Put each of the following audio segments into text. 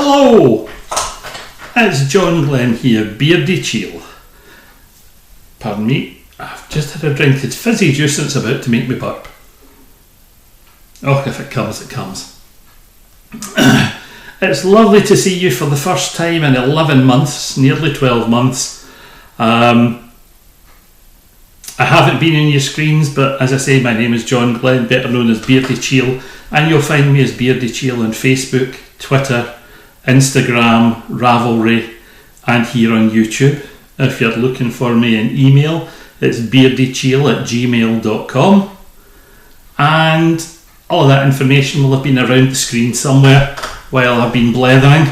Hello! It's John Glenn here, Beardychiel. Pardon me, I've just had a drink. It's fizzy juice and it's about to make me burp. Oh, if it comes, it comes. It's lovely to see you for the first time in 11 months, nearly 12 months. I haven't been in your screens, but as I say, my name is John Glenn, better known as Beardychiel, and you'll find me as Beardychiel on Facebook, Twitter, Instagram, Ravelry, and here on YouTube. If you're looking for me in email, it's beardychiel@gmail.com, and all of that information will have been around the screen somewhere while I've been blethering.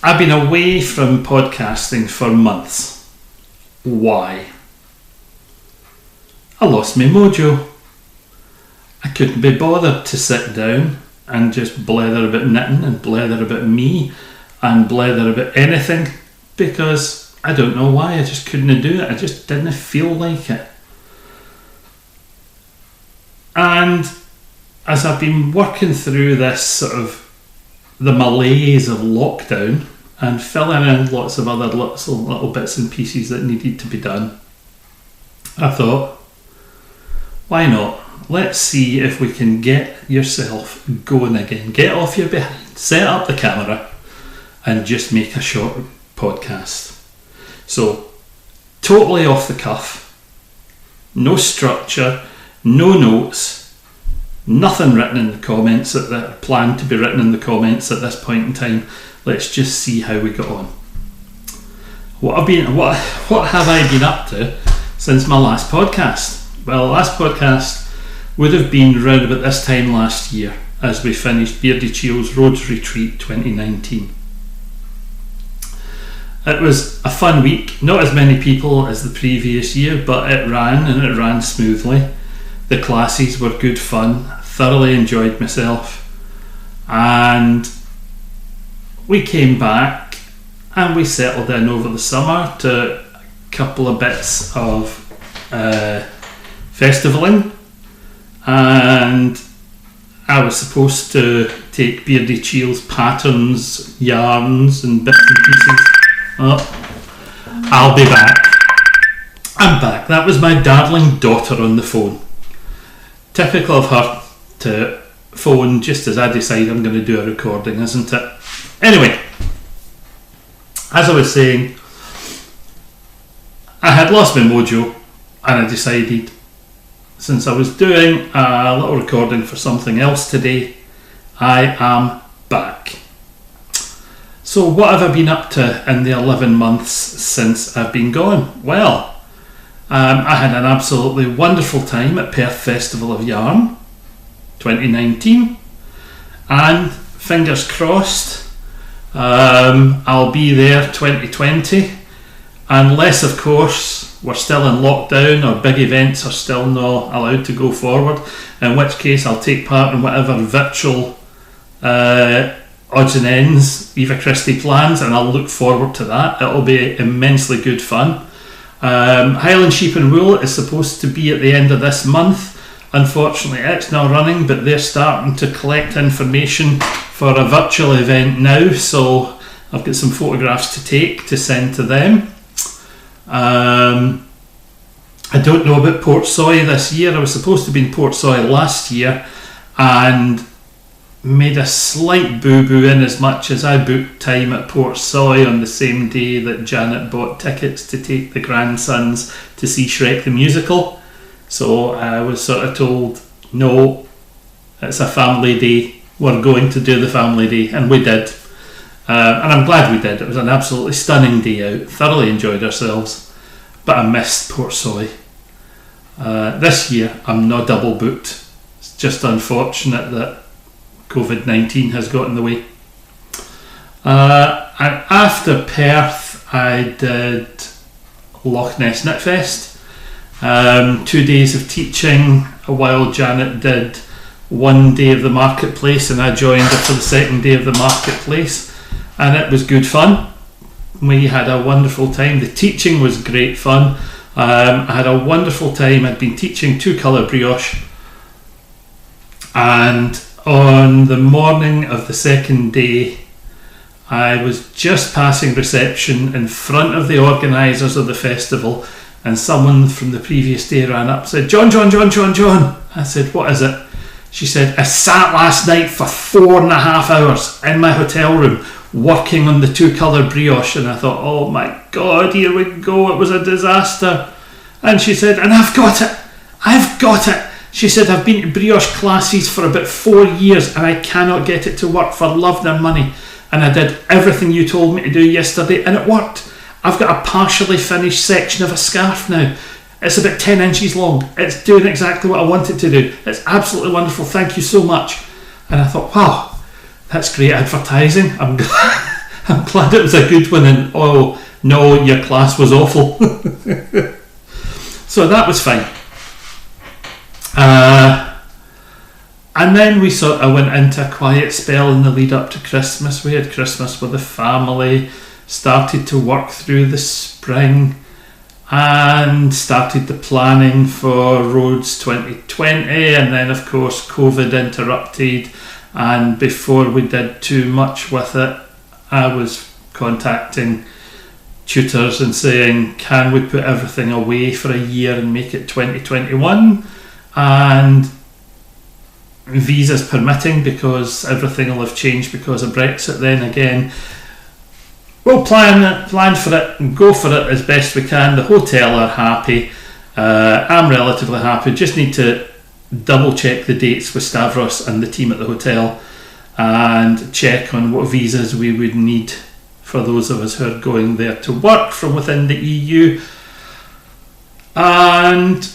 I've been away from podcasting for months. Why? I lost my mojo. I couldn't be bothered to sit down and just blether about knitting and blether about me and blether about anything, because I don't know why, I just couldn't do it. I just didn't feel like it. And as I've been working through this sort of the malaise of lockdown and filling in lots of other little bits and pieces that needed to be done, I thought, why not? Let's see if we can get yourself going again. Get off your behind, set up the camera, and just make a short podcast. So, totally off the cuff, no structure, no notes, nothing written in the comments that are planned to be written in the comments at this point in time. Let's just see how we got on. What have I been up to since my last podcast? Well, the last podcast would have been around about this time last year as we finished Beardychiel's Rhodes Retreat 2019. It was a fun week, not as many people as the previous year, but it ran smoothly. The classes were good fun, thoroughly enjoyed myself, and we came back and we settled in over the summer to a couple of bits of festivaling, and I was supposed to take Beardychiel's patterns, yarns and bits and pieces. Oh, I'll be back. I'm back. That was my darling daughter on the phone. Typical of her to phone just as I decide I'm going to do a recording, isn't it? Anyway, as I was saying, I had lost my mojo, and I decided, since I was doing a little recording for something else today, I am back. So what have I been up to in the 11 months since I've been gone? Well, I had an absolutely wonderful time at Perth Festival of Yarn 2019, and fingers crossed I'll be there 2020, unless of course we're still in lockdown or big events are still not allowed to go forward, in which case I'll take part in whatever virtual odds and ends Eva Christie plans, and I'll look forward to that. It'll be immensely good fun. Highland Sheep and Wool is supposed to be at the end of this month. Unfortunately, it's not running, but they're starting to collect information for a virtual event now, so I've got some photographs to take to send to them. I don't know about Portsoy this year. I was supposed to be in Portsoy last year and made a slight boo-boo in as much as I booked time at Portsoy on the same day that Janet bought tickets to take the grandsons to see Shrek the Musical. So I was sort of told, no, it's a family day, we're going to do the family day, and we did. And I'm glad we did. It was an absolutely stunning day out, thoroughly enjoyed ourselves, but I missed Portsoy. This year I'm not double booked. It's just unfortunate that COVID-19 has got in the way. And after Perth, I did Loch Ness Knit Fest. 2 days of teaching, while Janet did 1 day of the marketplace, and I joined her for the second day of the marketplace, and it was good fun. We had a wonderful time. The teaching was great fun. I had a wonderful time. I'd been teaching 2-colour brioche, and on the morning of the second day, I was just passing reception in front of the organisers of the festival, and someone from the previous day ran up and said, John. I said, what is it? She said, I sat last night for 4.5 hours in my hotel room working on the 2-colour brioche. And I thought, oh my God, here we go. It was a disaster. And she said, and I've got it. She said, I've been to brioche classes for about 4 years and I cannot get it to work for love nor money. And I did everything you told me to do yesterday and it worked. I've got a partially finished section of a scarf now. It's about 10 inches long. It's doing exactly what I wanted to do. It's absolutely wonderful. Thank you so much. And I thought, wow, that's great advertising. I'm glad it was a good one. And oh no, your class was awful. So that was fine. And then we sort of went into a quiet spell in the lead up to Christmas. We had Christmas with the family, started to work through the spring, and started the planning for Roads 2020, and then of course COVID interrupted, and before we did too much with it, I was contacting tutors and saying, can we put everything away for a year and make it 2021, and visas permitting, because everything will have changed because of Brexit then again. We'll plan for it and go for it as best we can. The hotel are happy. I'm relatively happy. Just need to double check the dates with Stavros and the team at the hotel and check on what visas we would need for those of us who are going there to work from within the EU. And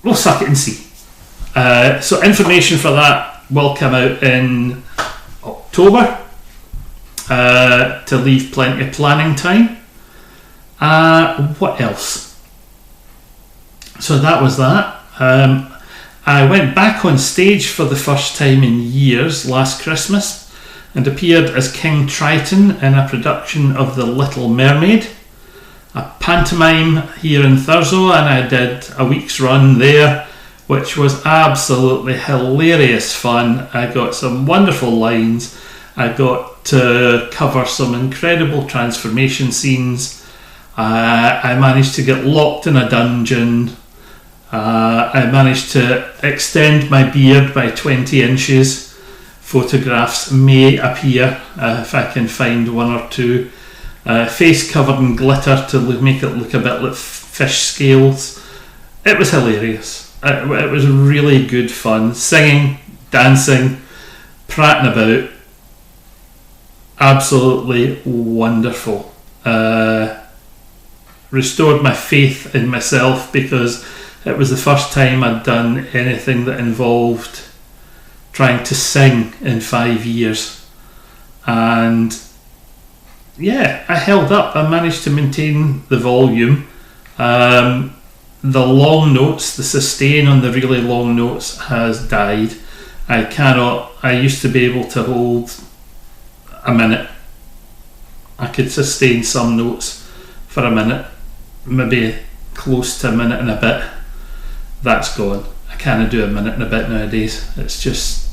we'll suck it and see. So information for that will come out in October. To leave plenty of planning time. What else? So that was that. I went back on stage for the first time in years last Christmas and appeared as King Triton in a production of The Little Mermaid, a pantomime here in Thurso, and I did a week's run there, which was absolutely hilarious fun. I got some wonderful lines. I got to cover some incredible transformation scenes. I managed to get locked in a dungeon. I managed to extend my beard by 20 inches. Photographs may appear if I can find one or two. Face covered in glitter to make it look a bit like fish scales. It was hilarious. It was really good fun. Singing, dancing, prattling about. Absolutely wonderful. Restored my faith in myself because it was the first time I'd done anything that involved trying to sing in 5 years, and yeah, I held up. I managed to maintain the volume. The long notes, the sustain on the really long notes has died. I used to be able to hold a minute. I could sustain some notes for a minute, maybe close to a minute and a bit. That's gone. I can't do a minute and a bit nowadays. It's just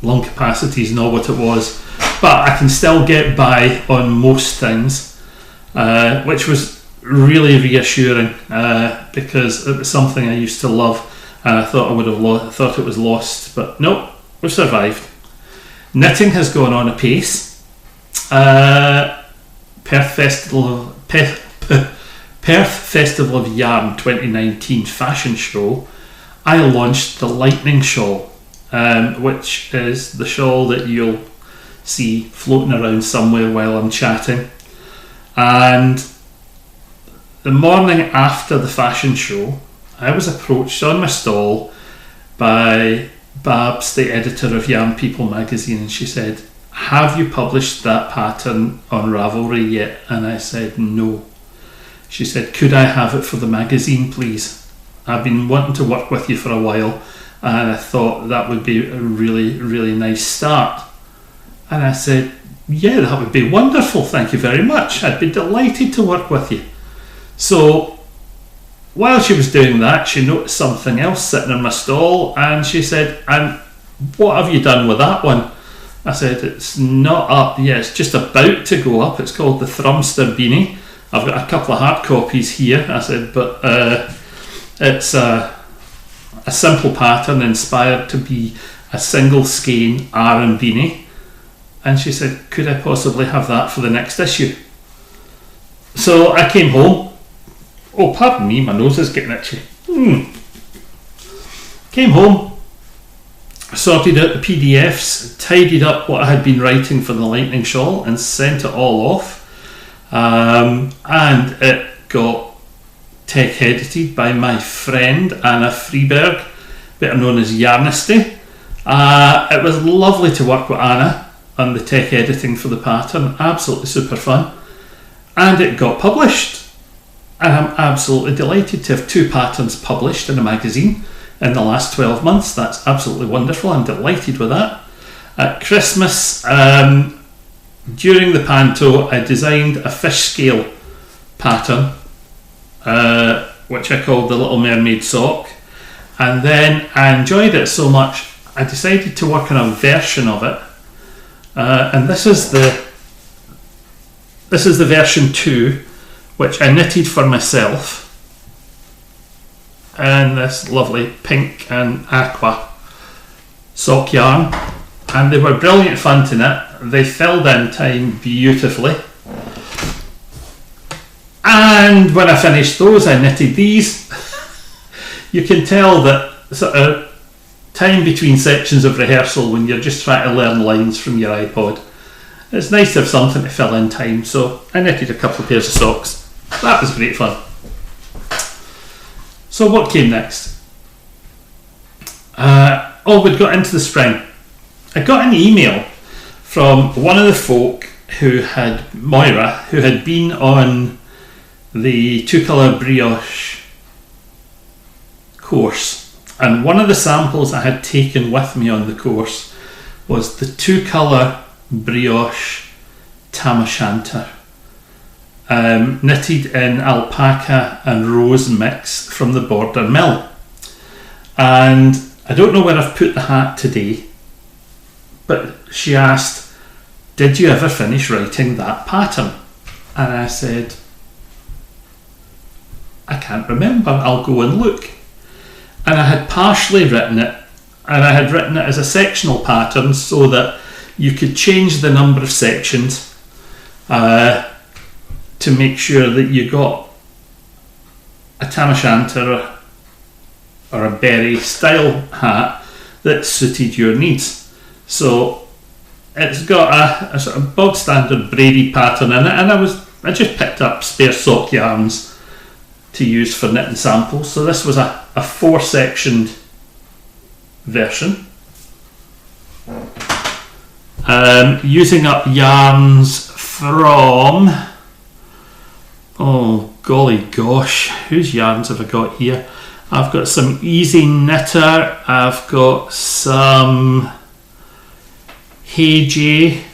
lung capacity is not what it was, but I can still get by on most things, which was really reassuring, because it was something I used to love, and I thought I thought it was lost, but nope, we've survived. Knitting has gone on apace. Perth Festival of Yarn 2019 fashion show. I launched the Lightning Shawl, which is the shawl that you'll see floating around somewhere while I'm chatting. And the morning after the fashion show, I was approached on my stall by Babs, the editor of Yarn People magazine, and she said, have you published that pattern on Ravelry yet? And I said, no. She said, could I have it for the magazine, please? I've been wanting to work with you for a while, and I thought that would be a really, really nice start. And I said, yeah, that would be wonderful, thank you very much. I'd be delighted to work with you. So while she was doing that, she noticed something else sitting in my stall, and she said, and what have you done with that one? I said, it's not up yet, it's just about to go up. It's called the Thrumster Beanie. I've got a couple of hard copies here. I said, but it's a simple pattern inspired to be a single skein Aran beanie. And she said, could I possibly have that for the next issue? So I came home. Oh, pardon me, my nose is getting itchy. Came home, sorted out the PDFs, tidied up what I had been writing for the Lightning Shawl and sent it all off. And it got tech edited by my friend Anna Freeberg, better known as Yarnisty. It was lovely to work with Anna on the tech editing for the pattern, absolutely super fun. And it got published. And I'm absolutely delighted to have 2 patterns published in a magazine in the last 12 months. That's absolutely wonderful. I'm delighted with that. At Christmas, during the panto, I designed a fish scale pattern, which I called the Little Mermaid Sock. And then I enjoyed it so much, I decided to work on a version of it. And this is the version 2, which I knitted for myself. And this lovely pink and aqua sock yarn, and they were brilliant fun to knit. They filled in time beautifully, and when I finished those I knitted these. You can tell that sort of time between sections of rehearsal when you're just trying to learn lines from your iPod, it's nice to have something to fill in time, so I knitted a couple of pairs of socks. That was great fun. So what came next? We'd got into the spring. I got an email from one of the folk Moira, who had been on the 2-colour brioche course. And one of the samples I had taken with me on the course was the 2-colour brioche tam o' shanter. Knitted in alpaca and rose mix from the Border Mill. And I don't know where I've put the hat today, but she asked, did you ever finish writing that pattern? And I said, I can't remember, I'll go and look. And I had partially written it, and I had written it as a sectional pattern so that you could change the number of sections to make sure that you got a tam o' shanter or a berry style hat that suited your needs. So it's got a sort of bog standard braided pattern in it, and I just picked up spare sock yarns to use for knitting samples. So this was a 4-sectioned version, using up yarns from, oh golly gosh, whose yarns have I got here? I've got some Easy Knitter, I've got some Hey J,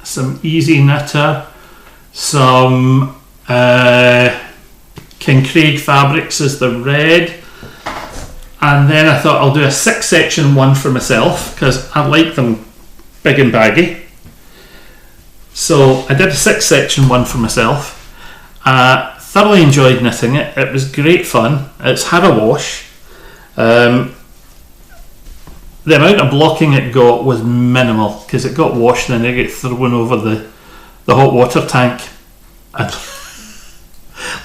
some Easy Knitter, some King Craig Fabrics is the red, and then I thought I'll do a 6-section one for myself because I like them big and baggy. So I did a 6-section one for myself. Thoroughly enjoyed knitting it. It was great fun. It's had a wash. The amount of blocking it got was minimal because it got washed and then it got thrown over the hot water tank and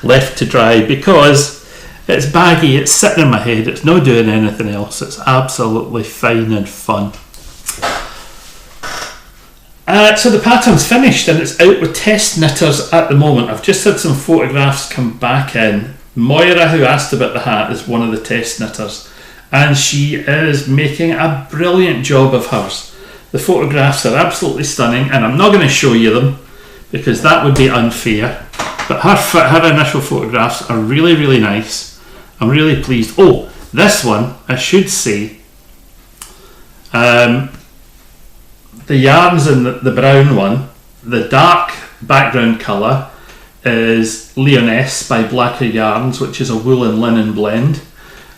left to dry because it's baggy, it's sitting in my head, it's not doing anything else. It's absolutely fine and fun. So the pattern's finished and it's out with test knitters at the moment. I've just had some photographs come back in. Moira, who asked about the hat, is one of the test knitters, and she is making a brilliant job of hers. The photographs are absolutely stunning, and I'm not going to show you them because that would be unfair, but her initial photographs are really, really nice. I'm really pleased. Oh, this one, I should say, the yarns in the brown one, the dark background colour is Leoness by Blacker Yarns, which is a wool and linen blend,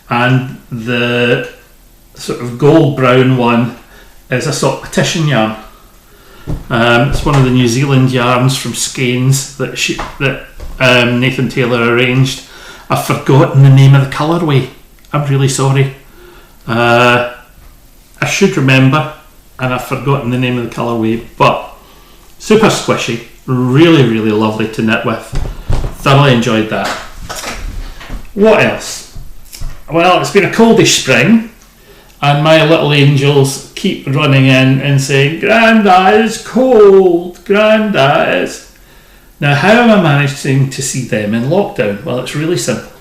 and the sort of gold brown one is a sock petition yarn. It's one of the New Zealand yarns from Skeins that Nathan Taylor arranged. I've forgotten the name of the colourway. I'm really sorry. I should remember, and I've forgotten the name of the colourway, but super squishy, really, really lovely to knit with. Thoroughly enjoyed that. What else? Well, it's been a coldish spring, and my little angels keep running in and saying, "Granda, it's cold, Granda, it's..." Now, how am I managing to see them in lockdown? Well, it's really simple.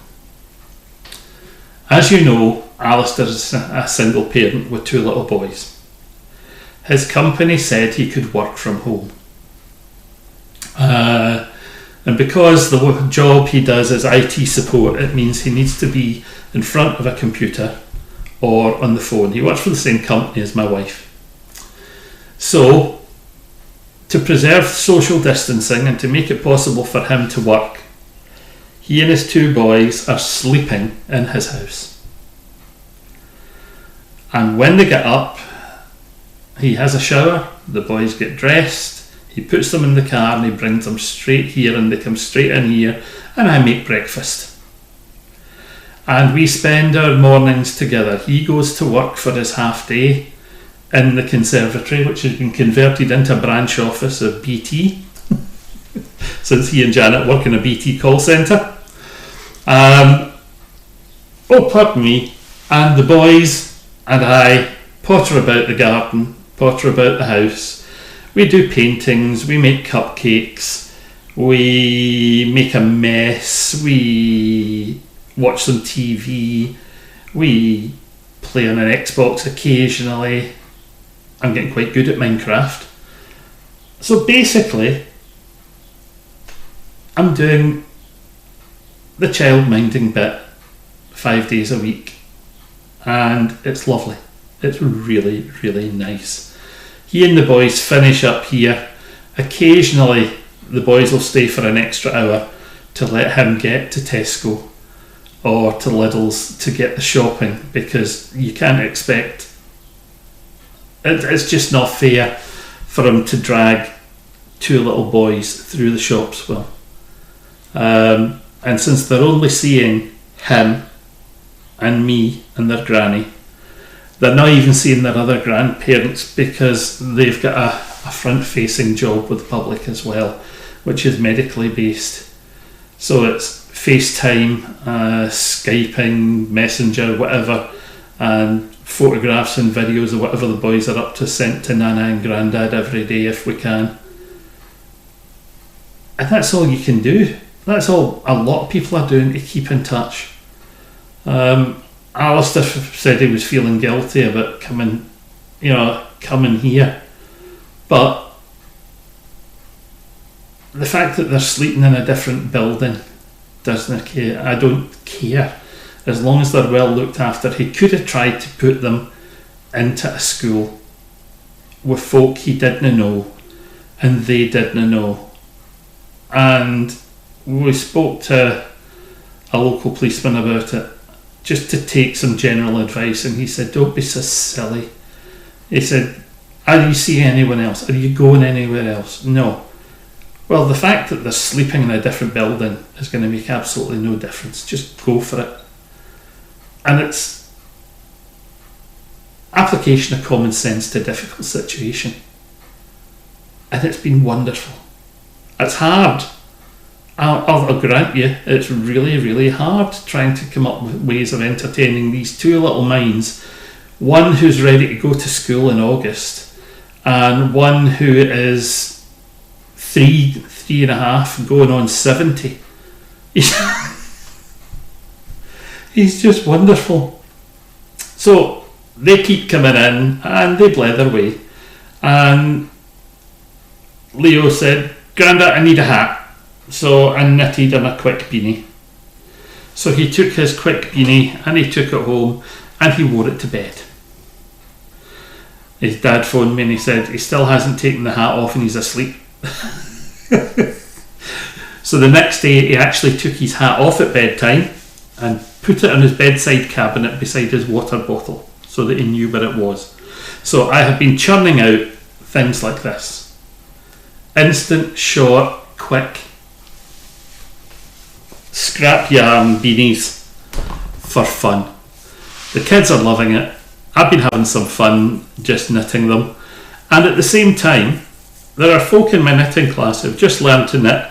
As you know, Alistair is a single parent with 2 little boys. His company said he could work from home. And because the job he does is IT support, it means he needs to be in front of a computer or on the phone. He works for the same company as my wife. So, to preserve social distancing and to make it possible for him to work, he and his 2 boys are sleeping in his house. And when they get up, he has a shower, the boys get dressed, he puts them in the car and he brings them straight here, and they come straight in here, and I make breakfast. And we spend our mornings together. He goes to work for his half day in the conservatory, which has been converted into a branch office of BT since he and Janet work in a BT call centre. Pardon me. And the boys and I potter about the garden, potter about the house. We do paintings, we make cupcakes, we make a mess, we watch some TV, we play on an Xbox occasionally. I'm getting quite good at Minecraft. So basically, I'm doing the child minding bit 5 days a week, and it's lovely. It's really, really nice. He and the boys finish up here. Occasionally, the boys will stay for an extra hour to let him get to Tesco or to Lidl's to get the shopping, because you can't expect... It's just not fair for him to drag 2 little boys through the shops. Well, and since they're only seeing him and me and their granny, they're not even seeing their other grandparents, because they've got a front-facing job with the public as well, which is medically based. So it's FaceTime, Skyping, Messenger, whatever, and photographs and videos of whatever the boys are up to sent to Nana and Grandad every day if we can. And that's all you can do. That's all a lot of people are doing to keep in touch. Alistair said he was feeling guilty about coming here, but the fact that they're sleeping in a different building doesn't care. I don't care, as long as they're well looked after. He could have tried to put them into a school with folk he didn't know and they didn't know, and we spoke to a local policeman about it, just to take some general advice, and he said, "Don't be so silly." He said, "Are you seeing anyone else? Are you going anywhere else?" No. Well, the fact that they're sleeping in a different building is going to make absolutely no difference. Just go for it. And it's application of common sense to a difficult situation. And it's been wonderful. It's hard. I'll grant you, it's really, really hard trying to come up with ways of entertaining these 2 little minds. One who's ready to go to school in August, and one who is 3.5, going on 70. He's just wonderful. So they keep coming in and they blether away. And Leo said, "Granda, I need a hat." So I knitted him a quick beanie. So he took his quick beanie and he took it home and he wore it to bed. His dad phoned me and he said he still hasn't taken the hat off and he's asleep. So the next day he actually took his hat off at bedtime and put it on his bedside cabinet beside his water bottle. so that he knew where it was. So I have been churning out things like this. Instant, short, quick, scrap yarn beanies for fun. The kids are loving it. I've been having some fun just knitting them. And at the same time, there are folk in my knitting class who've just learned to knit.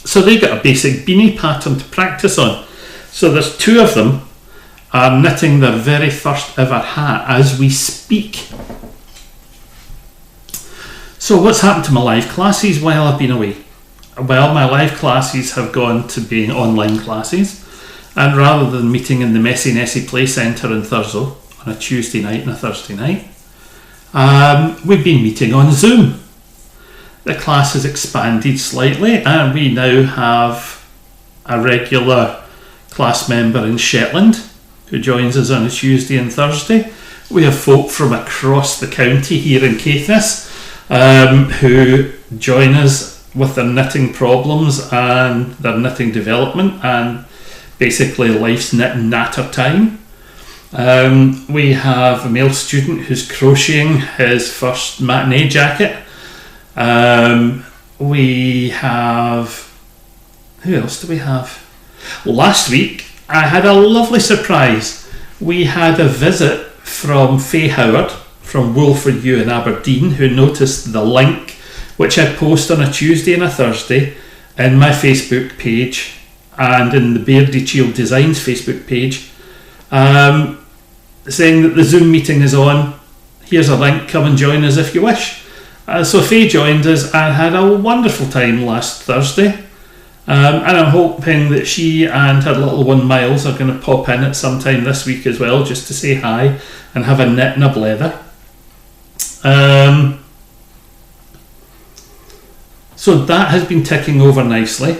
So they got a basic beanie pattern to practice on. So there's 2 of them are knitting their very first ever hat as we speak. So what's happened to my live classes while I've been away? Well, my live classes have gone to being online classes, and rather than meeting in the Messy Nessie Play Centre in Thurso on a Tuesday night and a Thursday night, we've been meeting on Zoom. The class has expanded slightly, and we now have a regular class member in Shetland who joins us on a Tuesday and Thursday. We have folk from across the county here in Caithness who join us with their knitting problems and their knitting development and basically life's knitting natter time. We have a male student who's crocheting his first matinee jacket. We have... Who else do we have? Last week I had a lovely surprise. We had a visit from Faye Howard from Wool for You in Aberdeen, who noticed the link which I post on a Tuesday and a Thursday in my Facebook page and in the Beardychiel Designs Facebook page, saying that the Zoom meeting is on. Here's a link, come and join us if you wish. So Faye joined us and had a wonderful time last Thursday. And I'm hoping that she and her little one Miles are going to pop in at some time this week as well, just to say hi and have a knit and a blether. So that has been ticking over nicely.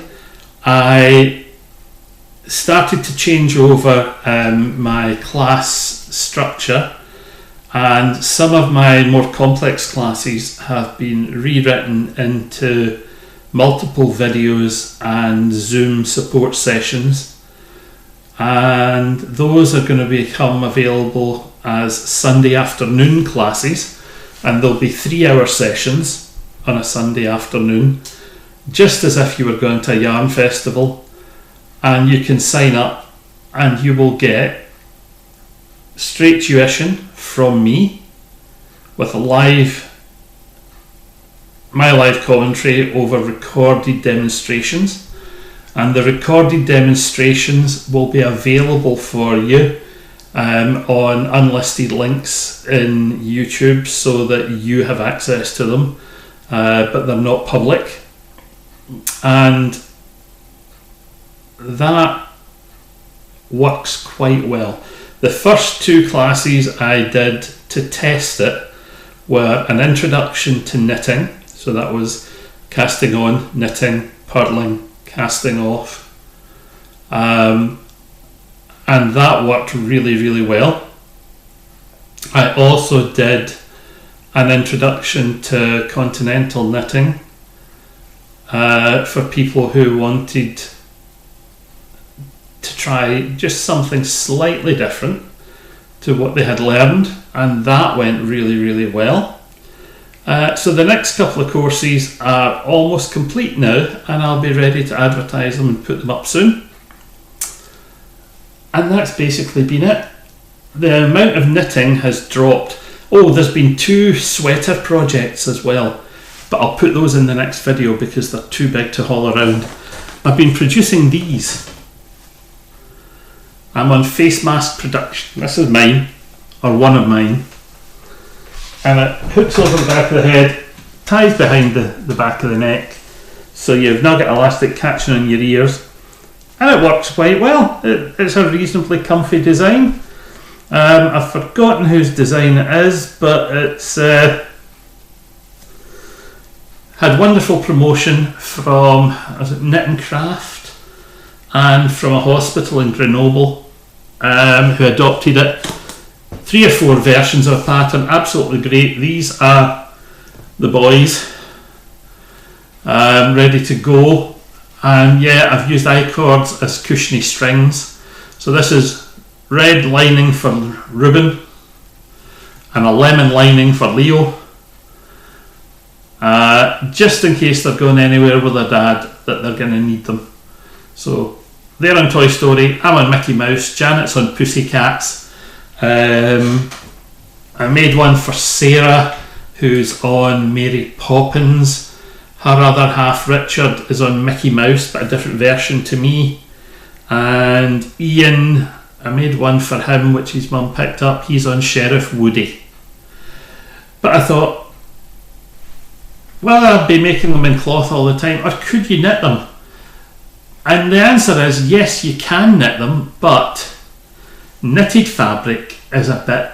I started to change over my class structure, and some of my more complex classes have been rewritten into multiple videos and Zoom support sessions, and those are going to become available as Sunday afternoon classes, and there'll be 3-hour sessions on a Sunday afternoon, just as if you were going to a yarn festival, and you can sign up and you will get straight tuition from me with my live commentary over recorded demonstrations, and the recorded demonstrations will be available for you on unlisted links in YouTube so that you have access to them, but they're not public, and that works quite well. The first 2 classes I did to test it were an introduction to knitting, so that was casting on, knitting, purling, casting off, and that worked really, really well. I also did an introduction to continental knitting for people who wanted to try just something slightly different to what they had learned, and that went really, really well. So the next couple of courses are almost complete now, and I'll be ready to advertise them and put them up soon. And that's basically been it. The amount of knitting has dropped. Oh, there's been 2 sweater projects as well, but I'll put those in the next video because they're too big to haul around. I've been producing these. I'm on face mask production. This is mine, or one of mine, and it hooks over the back of the head, ties behind the back of the neck, so you've now got elastic catching on your ears, and it works quite well. It's a reasonably comfy design. I've forgotten whose design it is, but it's had wonderful promotion from Knit and Craft and from a hospital in Grenoble who adopted it. 3 or 4 versions of a pattern, absolutely great. These are the boys ready to go, and yeah, I've used I-cords as cushiony strings. So this is red lining for Ruben, and a lemon lining for Leo, just in case they're going anywhere with their dad that they're going to need them. So they're on Toy Story, I'm on Mickey Mouse, Janet's on Pussycats. I made one for Sarah, who's on Mary Poppins. Her other half, Richard, is on Mickey Mouse, but a different version to me. And Ian, I made one for him, which his mum picked up. He's on Sheriff Woody. But I thought, well, I'd be making them in cloth all the time, or could you knit them? And the answer is yes, you can knit them, but knitted fabric is a bit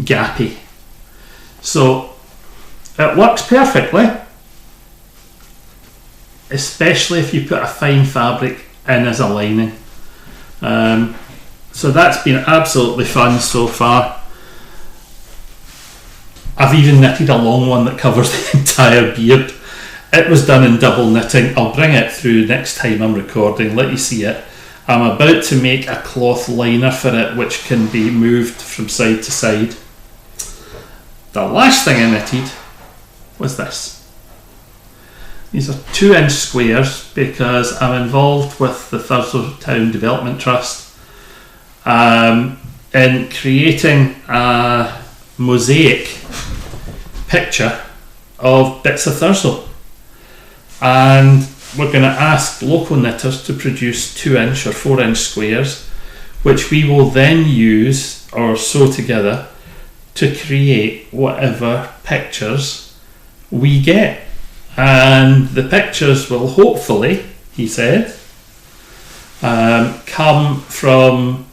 gappy. So it works perfectly, especially if you put a fine fabric in as a lining. So that's been absolutely fun so far. I've even knitted a long one that covers the entire beard. It was done in double knitting. I'll bring it through next time I'm recording, let you see it. I'm about to make a cloth liner for it which can be moved from side to side. The last thing I knitted was this. These are 2-inch squares because I'm involved with the Thurso Town Development Trust in creating a mosaic picture of bits of Thurso. And we're going to ask local knitters to produce 2-inch or 4-inch squares, which we will then use or sew together to create whatever pictures we get. And the pictures will hopefully, he said, come from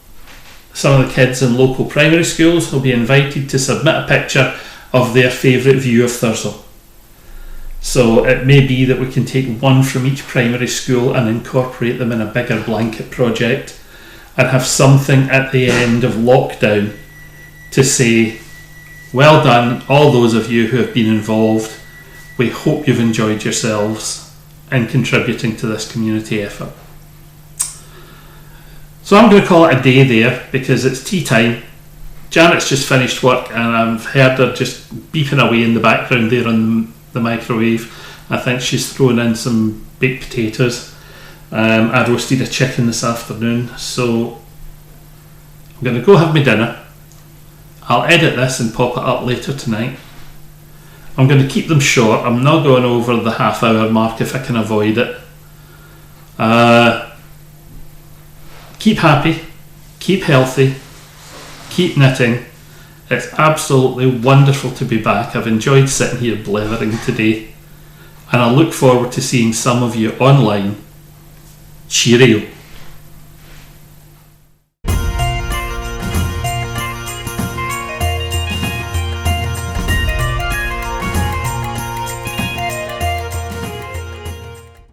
some of the kids in local primary schools who'll be invited to submit a picture of their favourite view of Thurso. So it may be that we can take one from each primary school and incorporate them in a bigger blanket project and have something at the end of lockdown to say, well done all those of you who have been involved. We hope you've enjoyed yourselves in contributing to this community effort. So I'm going to call it a day there because it's tea time. Janet's just finished work and I've heard her just beeping away in the background there on the microwave. I think she's thrown in some baked potatoes. I roasted a chicken this afternoon, so I'm going to go have my dinner. I'll edit this and pop it up later tonight. I'm going to keep them short. I'm not going over the half-hour mark if I can avoid it. Keep happy, keep healthy, keep knitting. It's absolutely wonderful to be back. I've enjoyed sitting here blethering today, and I look forward to seeing some of you online. Cheerio.